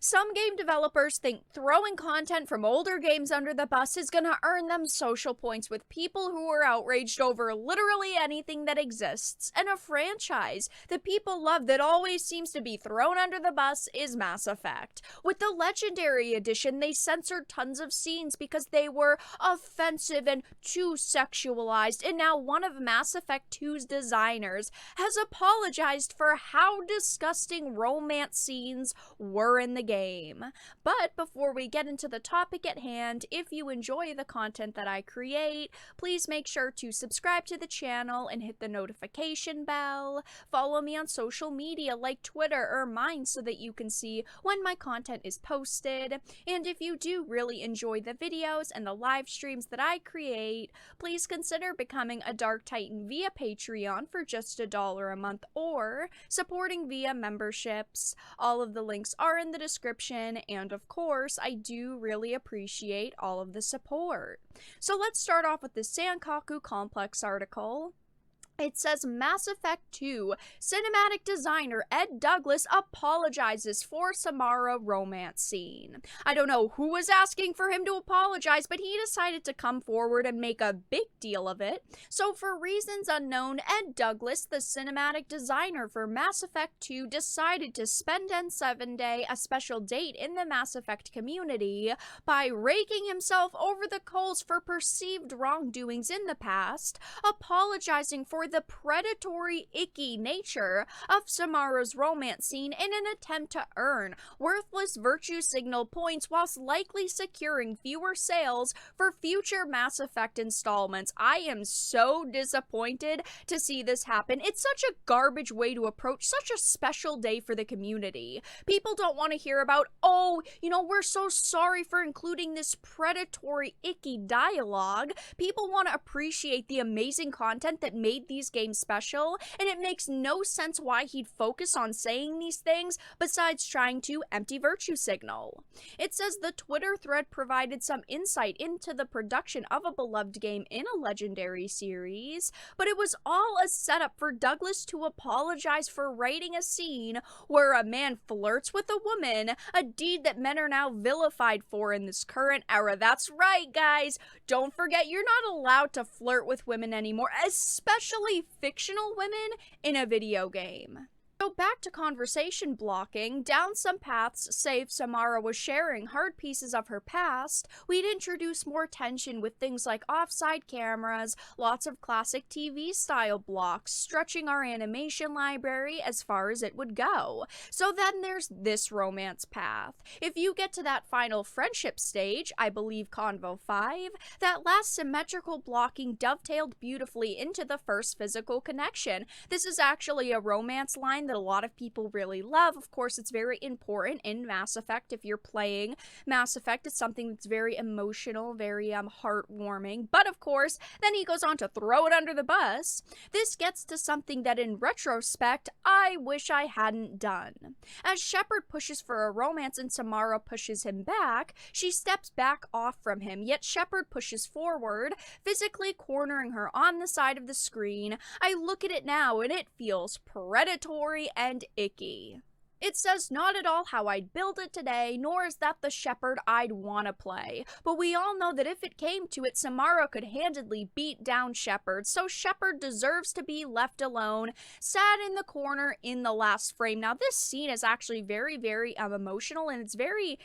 Some game developers think throwing content from older games under the bus is gonna earn them social points with people who are outraged over literally anything that exists. And a franchise that people love that always seems to be thrown under the bus is Mass Effect. With the Legendary Edition, they censored tons of scenes because they were offensive and too sexualized, and now one of Mass Effect 2's designers has apologized for how disgusting romance scenes were in the game. But before we get into the topic at hand, if you enjoy the content that I create, please make sure to subscribe to the channel and hit the notification bell. Follow me on social media like Twitter or mine so that you can see when my content is posted. And if you do really enjoy the videos and the live streams that I create, please consider becoming a Dark Titan via Patreon for just $1 a month or supporting via memberships. All of the links are in the description, and of course, I do really appreciate all of the support. So let's start off with the Sankaku Complex article. It says Mass Effect 2 cinematic designer Ed Douglas apologizes for Samara romance scene. I don't know who was asking for him to apologize, but he decided to come forward and make a big deal of it. So for reasons unknown, Ed Douglas, the cinematic designer for Mass Effect 2, decided to spend N7 Day, a special date in the Mass Effect community, by raking himself over the coals for perceived wrongdoings in the past, apologizing for the predatory, icky nature of Samara's romance scene in an attempt to earn worthless virtue signal points whilst likely securing fewer sales for future Mass Effect installments. I am so disappointed to see this happen. It's such a garbage way to approach such a special day for the community. People don't want to hear about, oh, we're so sorry for including this predatory, icky dialogue. People want to appreciate the amazing content that made these games special, and it makes no sense why he'd focus on saying these things besides trying to empty virtue signal. It says the Twitter thread provided some insight into the production of a beloved game in a legendary series, but it was all a setup for Douglas to apologize for writing a scene where a man flirts with a woman, a deed that men are now vilified for in this current era. That's right, guys. Don't forget, you're not allowed to flirt with women anymore, especially fictional women in a video game. So back to conversation blocking. Down some paths, save Samara was sharing hard pieces of her past, we'd introduce more tension with things like offside cameras, lots of classic TV style blocks, stretching our animation library as far as it would go. So then there's this romance path. If you get to that final friendship stage, I believe Convo 5, that last symmetrical blocking dovetailed beautifully into the first physical connection. This is actually a romance line that a lot of people really love. Of course, it's very important in Mass Effect. If you're playing Mass Effect, it's something that's very emotional, very heartwarming. But of course, then he goes on to throw it under the bus. This gets to something that in retrospect, I wish I hadn't done. As Shepard pushes for a romance and Samara pushes him back, she steps back off from him, yet Shepard pushes forward, physically cornering her on the side of the screen. I look at it now and it feels predatory and icky. It says not at all how I'd build it today, nor is that the Shepard I'd want to play. But we all know that if it came to it, Samara could handedly beat down Shepard, so Shepard deserves to be left alone, sat in the corner in the last frame. Now this scene is actually very, very emotional, and it's very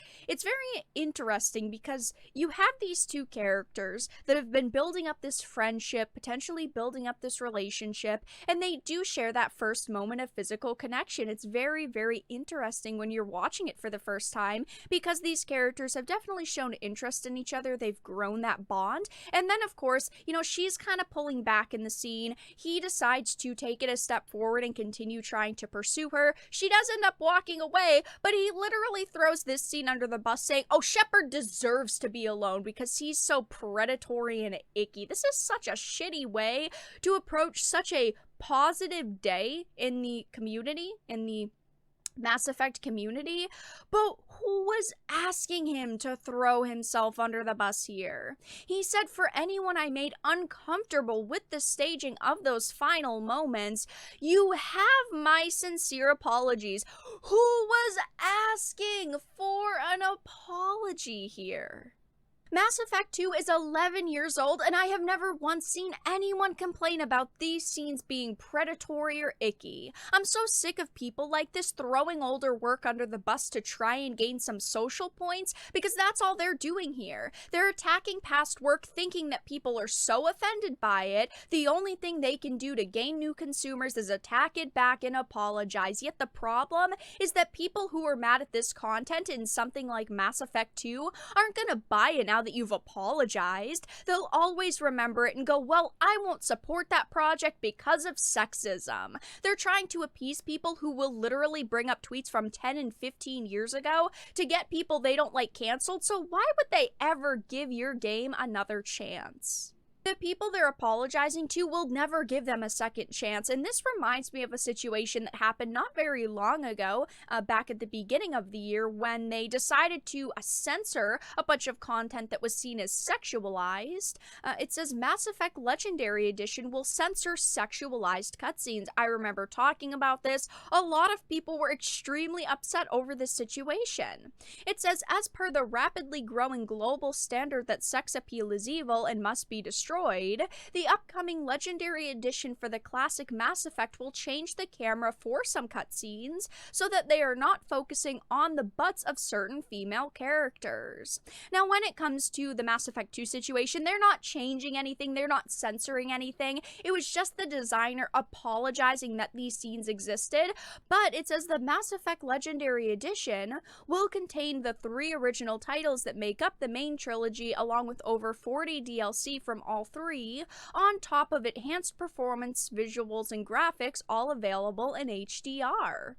interesting because you have these two characters that have been building up this friendship, potentially building up this relationship, and they do share that first moment of physical connection. It's very, very interesting when you're watching it for the first time because these characters have definitely shown interest in each other. They've grown that bond. And then, of course, she's kind of pulling back in the scene. He decides to take it a step forward and continue trying to pursue her. She does end up walking away, but he literally throws this scene under the bus saying, oh, Shepard deserves to be alone because he's so predatory and icky. This is such a shitty way to approach such a positive day in the community, in the Mass Effect community, but who was asking him to throw himself under the bus here. He said, for anyone I made uncomfortable with the staging of those final moments, you have my sincere apologies. Who was asking for an apology here? Mass Effect 2 is 11 years old, and I have never once seen anyone complain about these scenes being predatory or icky. I'm so sick of people like this throwing older work under the bus to try and gain some social points, because that's all they're doing here. They're attacking past work thinking that people are so offended by it, the only thing they can do to gain new consumers is attack it back and apologize. Yet the problem is that people who are mad at this content in something like Mass Effect 2 aren't gonna buy it now that you've apologized. They'll always remember it and go, well, I won't support that project because of sexism. They're trying to appease people who will literally bring up tweets from 10 and 15 years ago to get people they don't like canceled, so why would they ever give your game another chance? The people they're apologizing to will never give them a second chance, and this reminds me of a situation that happened not very long ago, back at the beginning of the year, when they decided to censor a bunch of content that was seen as sexualized. It says Mass Effect Legendary Edition will censor sexualized cutscenes. I remember talking about this. A lot of people were extremely upset over this situation. It says, as per the rapidly growing global standard that sex appeal is evil and must be destroyed, the upcoming Legendary Edition for the classic Mass Effect will change the camera for some cutscenes so that they are not focusing on the butts of certain female characters. Now, when it comes to the Mass Effect 2 situation, they're not changing anything, they're not censoring anything. It was just the designer apologizing that these scenes existed, but it says the Mass Effect Legendary Edition will contain the 3 original titles that make up the main trilogy, along with over 40 DLC from all 3, on top of enhanced performance, visuals, and graphics, all available in HDR.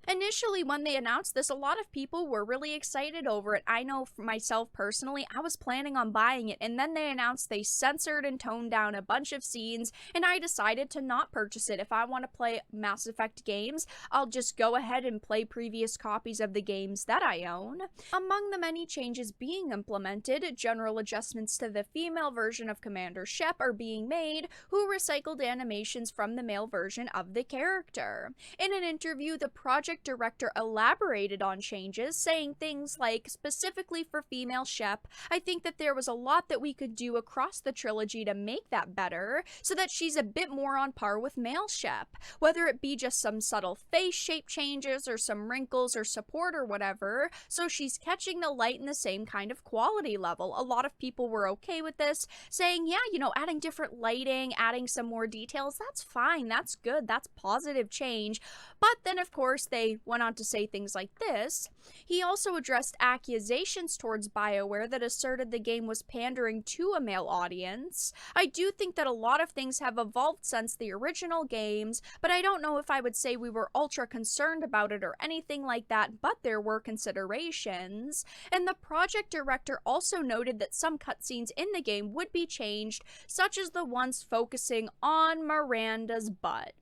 Initially, when they announced this, a lot of people were really excited over it. I know for myself personally, I was planning on buying it, and then they announced they censored and toned down a bunch of scenes, and I decided to not purchase it. If I want to play Mass Effect games, I'll just go ahead and play previous copies of the games that I own. Among the many changes being implemented, general adjustments to the female version of Commander Shep are being made, who recycled animations from the male version of the character. In an interview, the project director elaborated on changes, saying things like, specifically for female Shep, I think that there was a lot that we could do across the trilogy to make that better, so that she's a bit more on par with male Shep. Whether it be just some subtle face shape changes, or some wrinkles or support or whatever, so she's catching the light in the same kind of quality level. A lot of people were okay with this, saying, yeah, you know, adding different lighting, adding some more details, that's fine, that's good, that's positive change. But then, of course, they went on to say things like this. He also addressed accusations towards BioWare that asserted the game was pandering to a male audience. I do think that a lot of things have evolved since the original games, but I don't know if I would say we were ultra concerned about it or anything like that, but there were considerations. And the project director also noted that some cutscenes in the game would be changed, such as the ones focusing on Miranda's butt.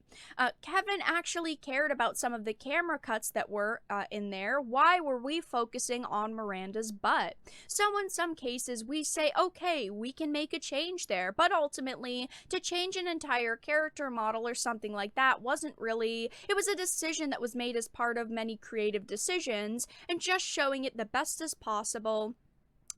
Kevin actually cared about some of the camera cuts that were in there. Why were we focusing on Miranda's butt? So in some cases, we say, okay, we can make a change there, but ultimately, to change an entire character model or something like that wasn't really, it was a decision that was made as part of many creative decisions, and just showing it the best as possible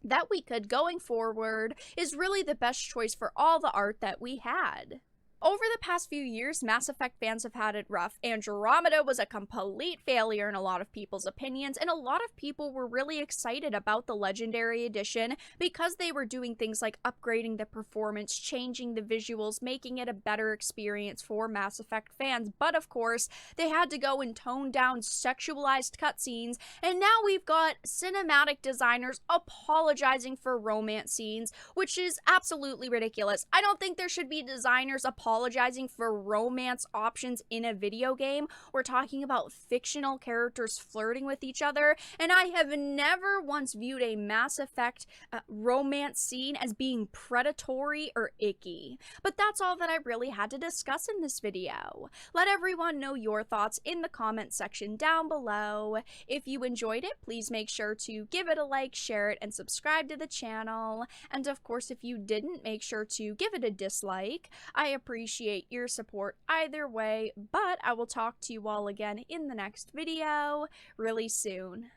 that we could going forward is really the best choice for all the art that we had. Over the past few years, Mass Effect fans have had it rough. Andromeda was a complete failure in a lot of people's opinions, and a lot of people were really excited about the Legendary Edition because they were doing things like upgrading the performance, changing the visuals, making it a better experience for Mass Effect fans. But of course, they had to go and tone down sexualized cutscenes, and now we've got cinematic designers apologizing for romance scenes, which is absolutely ridiculous. I don't think there should be designers apologizing apologizing for romance options in a video game. We're talking about fictional characters flirting with each other, and I have never once viewed a Mass Effect romance scene as being predatory or icky. But that's all that I really had to discuss in this video. Let everyone know your thoughts in the comment section down below. If you enjoyed it, please make sure to give it a like, share it, and subscribe to the channel. And of course, if you didn't, make sure to give it a dislike. I appreciate your support either way, but I will talk to you all again in the next video really soon.